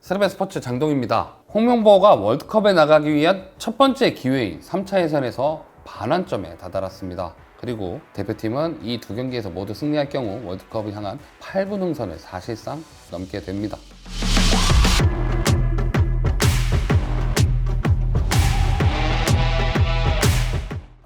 스르베 스포츠 장동입니다. 홍명보가 월드컵에 나가기 위한 첫 번째 기회인 3차 예선에서 반환점에 다다랐습니다. 그리고 대표팀은 이 두 경기에서 모두 승리할 경우 월드컵을 향한 8분 흥선을 사실상 넘게 됩니다.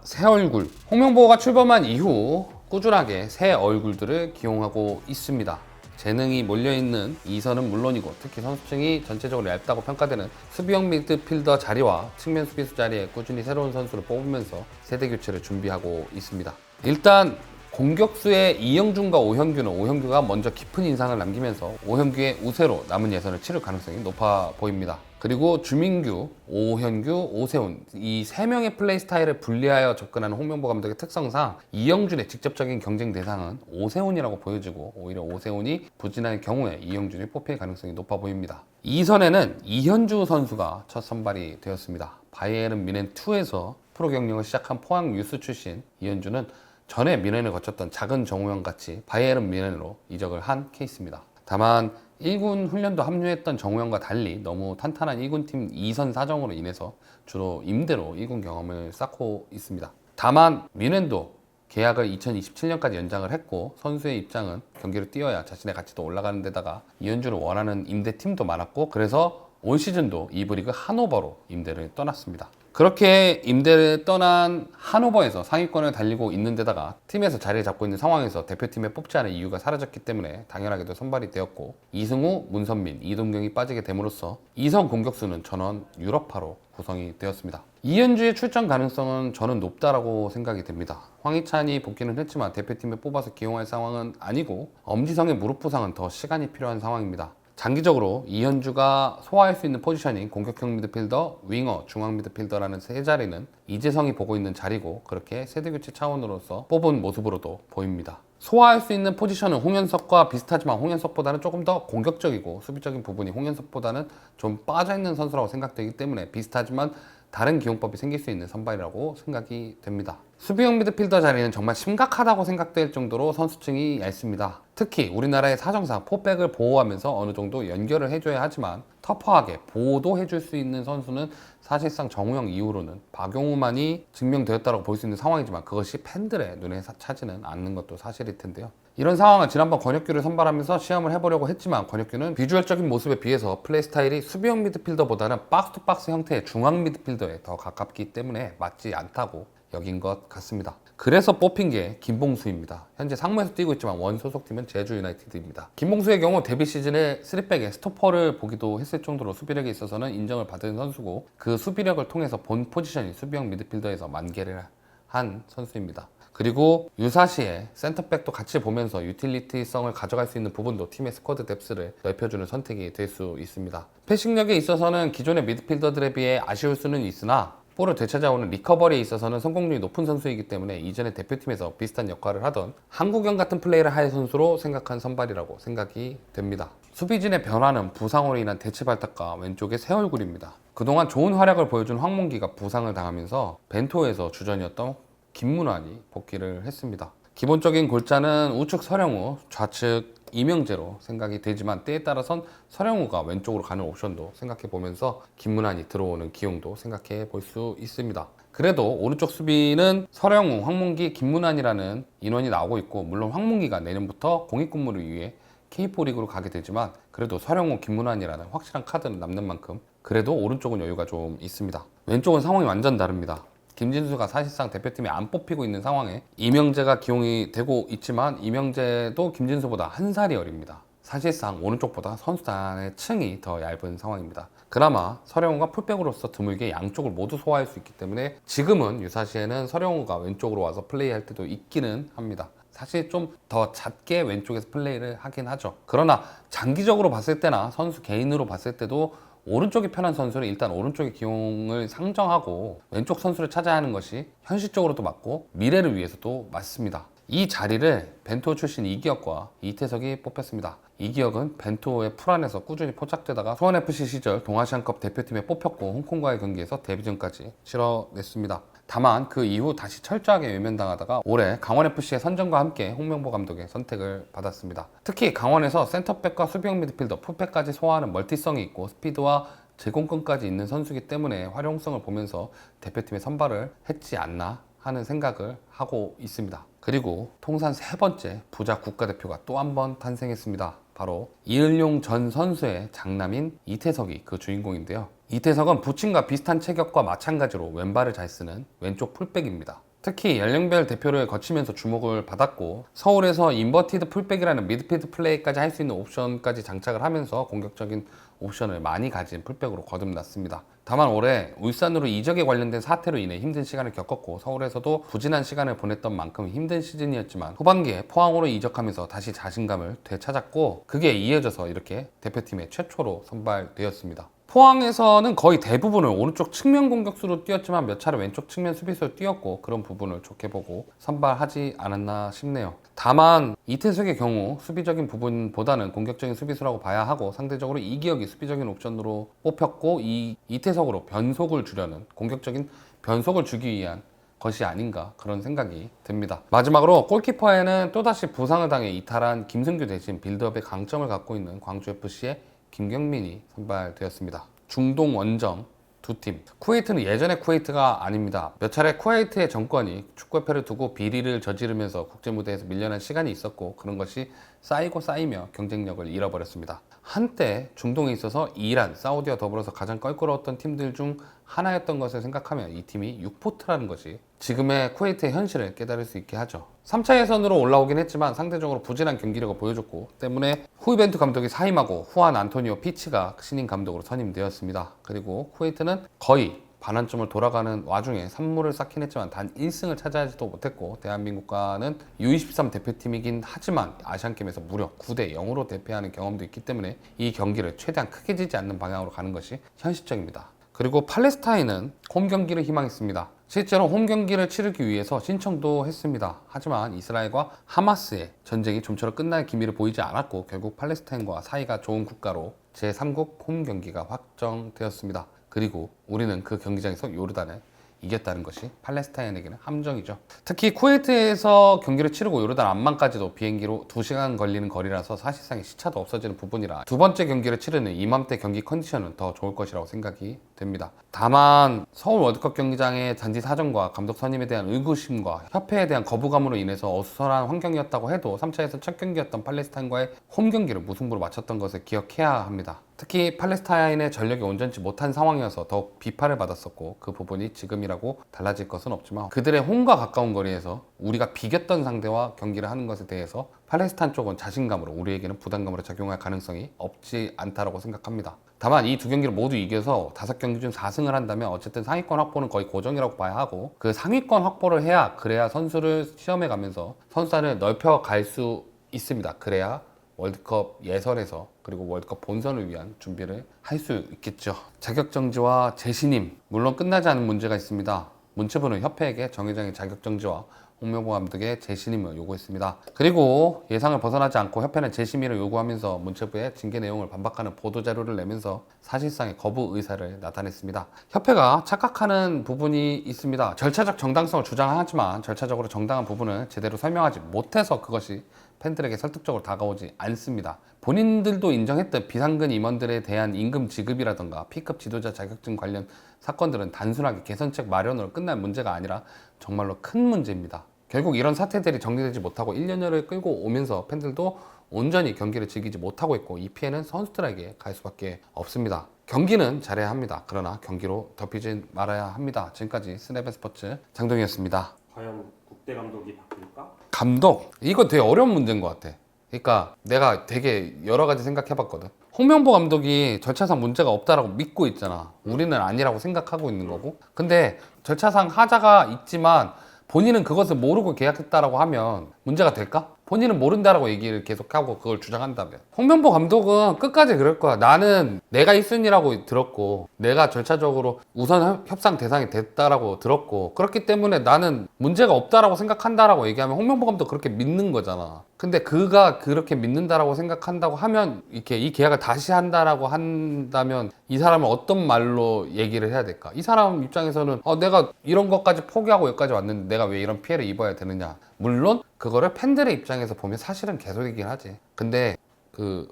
새 얼굴, 홍명보가 출범한 이후 꾸준하게 새 얼굴들을 기용하고 있습니다. 재능이 몰려있는 이선은 물론이고 특히 선수층이 전체적으로 얇다고 평가되는 수비형 미드필더 자리와 측면 수비수 자리에 꾸준히 새로운 선수를 뽑으면서 세대 교체를 준비하고 있습니다. 일단 공격수의 이영준과 오현규는 오현규가 먼저 깊은 인상을 남기면서 오현규의 우세로 남은 예선을 치를 가능성이 높아 보입니다. 그리고 주민규, 오현규, 오세훈 이 세 명의 플레이 스타일을 분리하여 접근하는 홍명보 감독의 특성상 이영준의 직접적인 경쟁 대상은 오세훈이라고 보여지고 오히려 오세훈이 부진할 경우에 이영준이 뽑힐 가능성이 높아 보입니다. 2선에는 이현주 선수가 첫 선발이 되었습니다. 바이에른 뮌헨2에서 프로 경력을 시작한 포항 유스 출신 이현주는 전에 뮌헨을 거쳤던 작은 정우영 같이 바이에른 뮌헨으로 이적을 한 케이스입니다. 다만 1군 훈련도 합류했던 정우영과 달리 너무 탄탄한 1군팀 2선 사정으로 인해서 주로 임대로 1군 경험을 쌓고 있습니다. 다만 뮌헨도 계약을 2027년까지 연장을 했고 선수의 입장은 경기를 뛰어야 자신의 가치도 올라가는 데다가 이현주를 원하는 임대팀도 많았고 그래서 올 시즌도 2부 리그 하노버로 임대를 떠났습니다. 그렇게 임대를 떠난 하노버에서 상위권을 달리고 있는 데다가 팀에서 자리를 잡고 있는 상황에서 대표팀에 뽑지 않을 이유가 사라졌기 때문에 당연하게도 선발이 되었고 이승우, 문선민, 이동경이 빠지게 됨으로써 2선 공격수는 전원 유럽파로 구성이 되었습니다. 이현주의 출전 가능성은 저는 높다라고 생각이 됩니다. 황희찬이 복귀는 했지만 대표팀에 뽑아서 기용할 상황은 아니고 엄지성의 무릎 부상은 더 시간이 필요한 상황입니다. 장기적으로 이현주가 소화할 수 있는 포지션인 공격형 미드필더, 윙어, 중앙 미드필더라는 세 자리는 이재성이 보고 있는 자리고 그렇게 세대교체 차원으로서 뽑은 모습으로도 보입니다. 소화할 수 있는 포지션은 홍현석과 비슷하지만 홍현석보다는 조금 더 공격적이고 수비적인 부분이 홍현석보다는 좀 빠져있는 선수라고 생각되기 때문에 비슷하지만 다른 기용법이 생길 수 있는 선발이라고 생각이 됩니다. 수비형 미드필더 자리는 정말 심각하다고 생각될 정도로 선수층이 얇습니다. 특히 우리나라의 사정상 포백을 보호하면서 어느 정도 연결을 해줘야 하지만 터프하게 보호도 해줄 수 있는 선수는 사실상 정우영 이후로는 박용우만이 증명되었다고 볼 수 있는 상황이지만 그것이 팬들의 눈에 차지는 않는 것도 사실일 텐데요. 이런 상황은 지난번 권혁규를 선발하면서 시험을 해보려고 했지만 권혁규는 비주얼적인 모습에 비해서 플레이 스타일이 수비형 미드필더보다는 박스투박스 형태의 중앙 미드필더에 더 가깝기 때문에 맞지 않다고 여긴 것 같습니다. 그래서 뽑힌 게 김봉수입니다. 현재 상무에서 뛰고 있지만 원 소속팀은 제주 유나이티드입니다. 김봉수의 경우 데뷔 시즌에 3백에 스토퍼를 보기도 했을 정도로 수비력에 있어서는 인정을 받은 선수고 그 수비력을 통해서 본 포지션인 수비형 미드필더에서 만개를 한 선수입니다. 그리고 유사시에 센터백도 같이 보면서 유틸리티성을 가져갈 수 있는 부분도 팀의 스쿼드 뎁스를 넓혀주는 선택이 될 수 있습니다. 패싱력에 있어서는 기존의 미드필더들에 비해 아쉬울 수는 있으나 볼을 되찾아오는 리커버리에 있어서는 성공률이 높은 선수이기 때문에 이전에 대표팀에서 비슷한 역할을 하던 한국영 같은 플레이를 할 선수로 생각한 선발이라고 생각이 됩니다. 수비진의 변화는 부상으로 인한 대치 발탁과 왼쪽의 새 얼굴입니다. 그동안 좋은 활약을 보여준 황문기가 부상을 당하면서 벤토에서 주전이었던 김문환이 복귀를 했습니다. 기본적인 골자는 우측 서령우, 좌측 이명재로 생각이 되지만 때에 따라선 서령우가 왼쪽으로 가는 옵션도 생각해 보면서 김문환이 들어오는 기용도 생각해 볼 수 있습니다. 그래도 오른쪽 수비는 서령우, 황문기, 김문환이라는 인원이 나오고 있고 물론 황문기가 내년부터 공익근무를 위해 K4 리그로 가게 되지만 그래도 서령우, 김문환이라는 확실한 카드는 남는 만큼 그래도 오른쪽은 여유가 좀 있습니다. 왼쪽은 상황이 완전 다릅니다. 김진수가 사실상 대표팀에 안 뽑히고 있는 상황에 이명재가 기용이 되고 있지만 이명재도 김진수보다 한 살이 어립니다. 사실상 오른쪽보다 선수단의 층이 더 얇은 상황입니다. 그나마 서령우가 풀백으로서 드물게 양쪽을 모두 소화할 수 있기 때문에 지금은 유사시에는 서령우가 왼쪽으로 와서 플레이할 때도 있기는 합니다. 사실 좀 더 잦게 왼쪽에서 플레이를 하긴 하죠. 그러나 장기적으로 봤을 때나 선수 개인으로 봤을 때도 오른쪽이 편한 선수는 일단 오른쪽의 기용을 상정하고 왼쪽 선수를 찾아야 하는 것이 현실적으로도 맞고 미래를 위해서도 맞습니다. 이 자리를 벤토 출신 이기혁과 이태석이 뽑혔습니다. 이기혁은 벤투호의 풀 안에서 꾸준히 포착되다가 수원FC 시절 동아시안컵 대표팀에 뽑혔고 홍콩과의 경기에서 데뷔전까지 치러냈습니다. 다만 그 이후 다시 철저하게 외면당하다가 올해 강원FC의 선정과 함께 홍명보 감독의 선택을 받았습니다. 특히 강원에서 센터백과 수비형 미드필더, 풀백까지 소화하는 멀티성이 있고 스피드와 제공권까지 있는 선수이기 때문에 활용성을 보면서 대표팀에 선발을 했지 않나 하는 생각을 하고 있습니다. 그리고 통산 3번째 부자 국가대표가 또 한 번 탄생했습니다. 바로 이을용 전 선수의 장남인 이태석이 그 주인공인데요. 이태석은 부친과 비슷한 체격과 마찬가지로 왼발을 잘 쓰는 왼쪽 풀백입니다. 특히 연령별 대표를 거치면서 주목을 받았고 서울에서 인버티드 풀백이라는 미드필드 플레이까지 할 수 있는 옵션까지 장착을 하면서 공격적인 옵션을 많이 가진 풀백으로 거듭났습니다. 다만 올해 울산으로 이적에 관련된 사태로 인해 힘든 시간을 겪었고 서울에서도 부진한 시간을 보냈던 만큼 힘든 시즌이었지만 후반기에 포항으로 이적하면서 다시 자신감을 되찾았고 그게 이어져서 이렇게 대표팀의 최초로 선발되었습니다. 포항에서는 거의 대부분을 오른쪽 측면 공격수로 뛰었지만 몇 차례 왼쪽 측면 수비수로 뛰었고 그런 부분을 좋게 보고 선발하지 않았나 싶네요. 다만 이태석의 경우 수비적인 부분보다는 공격적인 수비수라고 봐야 하고 상대적으로 이기혁이 수비적인 옵션으로 뽑혔고 이 이태석으로 변속을 주려는 공격적인 변속을 주기 위한 것이 아닌가 그런 생각이 듭니다. 마지막으로 골키퍼에는 또다시 부상을 당해 이탈한 김승규 대신 빌드업의 강점을 갖고 있는 광주FC의 김경민이 선발되었습니다. 중동 원정 두 팀. 쿠웨이트는 예전의 쿠웨이트가 아닙니다. 몇 차례 쿠웨이트의 정권이 축구협회를 두고 비리를 저지르면서 국제무대에서 밀려난 시간이 있었고 그런 것이 쌓이고 쌓이며 경쟁력을 잃어버렸습니다. 한때 중동에 있어서 이란, 사우디와 더불어서 가장 껄끄러웠던 팀들 중 하나였던 것을 생각하면 이 팀이 6포트라는 것이 지금의 쿠웨이트의 현실을 깨달을 수 있게 하죠. 3차 예선으로 올라오긴 했지만 상대적으로 부진한 경기력을 보여줬고 때문에 후이벤투 감독이 사임하고 후안 안토니오 피치가 신인 감독으로 선임되었습니다. 그리고 쿠웨이트는 거의 반환점을 돌아가는 와중에 산물을 쌓긴 했지만 단 1승을 차지하지도 못했고 대한민국과는 U23 대표팀이긴 하지만 아시안게임에서 무려 9대 0으로 대패하는 경험도 있기 때문에 이 경기를 최대한 크게 지지 않는 방향으로 가는 것이 현실적입니다. 그리고 팔레스타인은 홈 경기를 희망했습니다. 실제로 홈 경기를 치르기 위해서 신청도 했습니다. 하지만 이스라엘과 하마스의 전쟁이 좀처럼 끝날 기미를 보이지 않았고 결국 팔레스타인과 사이가 좋은 국가로 제3국 홈 경기가 확정되었습니다. 그리고 우리는 그 경기장에서 요르단을 이겼다는 것이 팔레스타인에게는 함정이죠. 특히 쿠웨이트에서 경기를 치르고 요르단 암만까지도 비행기로 2시간 걸리는 거리라서 사실상의 시차도 없어지는 부분이라 두 번째 경기를 치르는 이맘때 경기 컨디션은 더 좋을 것이라고 생각이 됩니다. 다만 서울 월드컵 경기장의 잔디 사정과 감독 선임에 대한 의구심과 협회에 대한 거부감으로 인해서 어수선한 환경이었다고 해도 3차에서 첫 경기였던 팔레스타인과의 홈 경기를 무승부로 마쳤던 것을 기억해야 합니다. 특히 팔레스타인의 전력이 온전치 못한 상황이어서 더욱 비판을 받았었고 그 부분이 지금이라고 달라질 것은 없지만 그들의 홈과 가까운 거리에서 우리가 비겼던 상대와 경기를 하는 것에 대해서 팔레스타인 쪽은 자신감으로 우리에게는 부담감으로 작용할 가능성이 없지 않다고 생각합니다. 다만 이 두 경기를 모두 이겨서 5경기 중 4승을 한다면 어쨌든 상위권 확보는 거의 고정이라고 봐야 하고 그 상위권 확보를 그래야 선수를 시험해 가면서 선수단을 넓혀갈 수 있습니다. 그래야 월드컵 예선에서 그리고 월드컵 본선을 위한 준비를 할 수 있겠죠. 자격정지와 재신임 물론 끝나지 않은 문제가 있습니다. 문체부는 협회에게 정회장의 자격정지와 홍명보 감독의 재신임을 요구했습니다. 그리고 예상을 벗어나지 않고 협회는 재심의를 요구하면서 문체부에 징계 내용을 반박하는 보도자료를 내면서 사실상의 거부 의사를 나타냈습니다. 협회가 착각하는 부분이 있습니다. 절차적 정당성을 주장하지만 절차적으로 정당한 부분을 제대로 설명하지 못해서 그것이 팬들에게 설득적으로 다가오지 않습니다. 본인들도 인정했던 비상근 임원들에 대한 임금 지급이라던가 P급 지도자 자격증 관련 사건들은 단순하게 개선책 마련으로 끝날 문제가 아니라 정말로 큰 문제입니다. 결국 이런 사태들이 정리되지 못하고 1년여를 끌고 오면서 팬들도 온전히 경기를 즐기지 못하고 있고 이 피해는 선수들에게 갈 수밖에 없습니다. 경기는 잘해야 합니다. 그러나 경기로 덮이지 말아야 합니다. 지금까지 스냅앤 스포츠 장동희였습니다. 과연 국대 감독이 바뀔까? 감독? 이거 되게 어려운 문제인 것 같아. 그러니까 내가 되게 여러 가지 생각해봤거든. 홍명보 감독이 절차상 문제가 없다라고 믿고 있잖아. 우리는 아니라고 생각하고 있는 거고. 근데 절차상 하자가 있지만 본인은 그것을 모르고 계약했다라고 하면 문제가 될까? 본인은 모른다라고 얘기를 계속하고 그걸 주장한다면 홍명보 감독은 끝까지 그럴 거야. 나는 내가 1순위라고 들었고 내가 절차적으로 우선 협상 대상이 됐다라고 들었고 그렇기 때문에 나는 문제가 없다라고 생각한다라고 얘기하면 홍명보 감독 그렇게 믿는 거잖아. 근데 그가 그렇게 믿는다라고 생각한다고 하면 이렇게 이 계약을 다시 한다라고 한다면 이 사람은 어떤 말로 얘기를 해야 될까? 이 사람 입장에서는 내가 이런 것까지 포기하고 여기까지 왔는데 내가 왜 이런 피해를 입어야 되느냐? 물론 그거를 팬들의 입장에서 보면 사실은 개소리긴 하지. 근데 그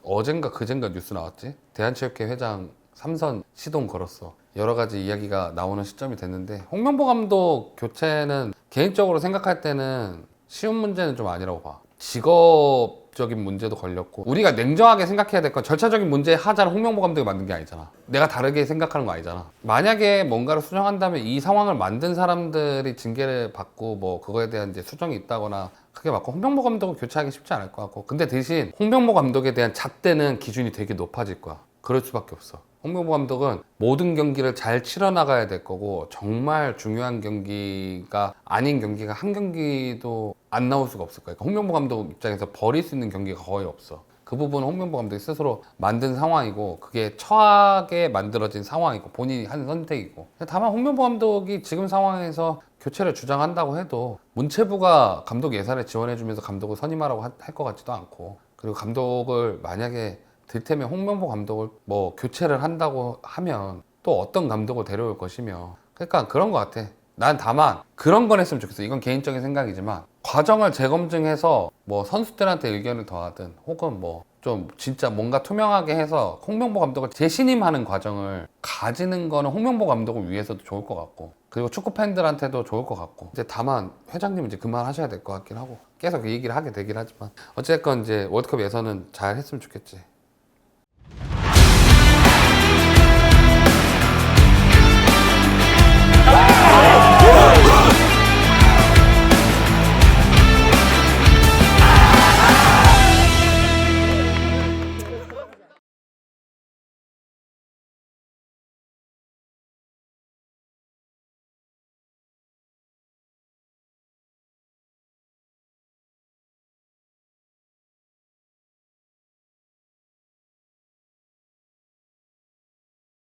어젠가 그젠가 뉴스 나왔지? 대한체육회 회장 3선 시동 걸었어. 여러 가지 이야기가 나오는 시점이 됐는데 홍명보 감독 교체는 개인적으로 생각할 때는 쉬운 문제는 좀 아니라고 봐. 직업적인 문제도 걸렸고 우리가 냉정하게 생각해야 될 건 절차적인 문제 하자는 홍명보 감독이 만든 게 아니잖아. 내가 다르게 생각하는 거 아니잖아. 만약에 뭔가를 수정한다면 이 상황을 만든 사람들이 징계를 받고 뭐 그거에 대한 이제 수정이 있다거나 크게 맞고 홍명보 감독을 교체하기 쉽지 않을 것 같고 근데 대신 홍명보 감독에 대한 잣대는 기준이 되게 높아질 거야. 그럴 수밖에 없어. 홍명보 감독은 모든 경기를 잘 치러나가야 될 거고 정말 중요한 경기가 아닌 경기가 한 경기도 안 나올 수가 없을 거야. 그러니까 홍명보 감독 입장에서 버릴 수 있는 경기가 거의 없어. 그 부분은 홍명보 감독이 스스로 만든 상황이고 그게 처하게 만들어진 상황이고 본인이 한 선택이고 다만 홍명보 감독이 지금 상황에서 교체를 주장한다고 해도 문체부가 감독 예산을 지원해주면서 감독을 선임하라고 할 것 같지도 않고 그리고 감독을 만약에 들테면 홍명보 감독을 뭐 교체를 한다고 하면 또 어떤 감독을 데려올 것이며 그러니까 그런 것 같아. 난 다만 그런 건 했으면 좋겠어. 이건 개인적인 생각이지만 과정을 재검증해서 뭐 선수들한테 의견을 더하든 혹은 뭐 좀 진짜 뭔가 투명하게 해서 홍명보 감독을 재신임하는 과정을 가지는 거는 홍명보 감독을 위해서도 좋을 것 같고 그리고 축구 팬들한테도 좋을 것 같고 이제 다만 회장님 이제 그만하셔야 될 것 같긴 하고 계속 그 얘기를 하게 되긴 하지만 어쨌건 이제 월드컵 예선은 잘 했으면 좋겠지.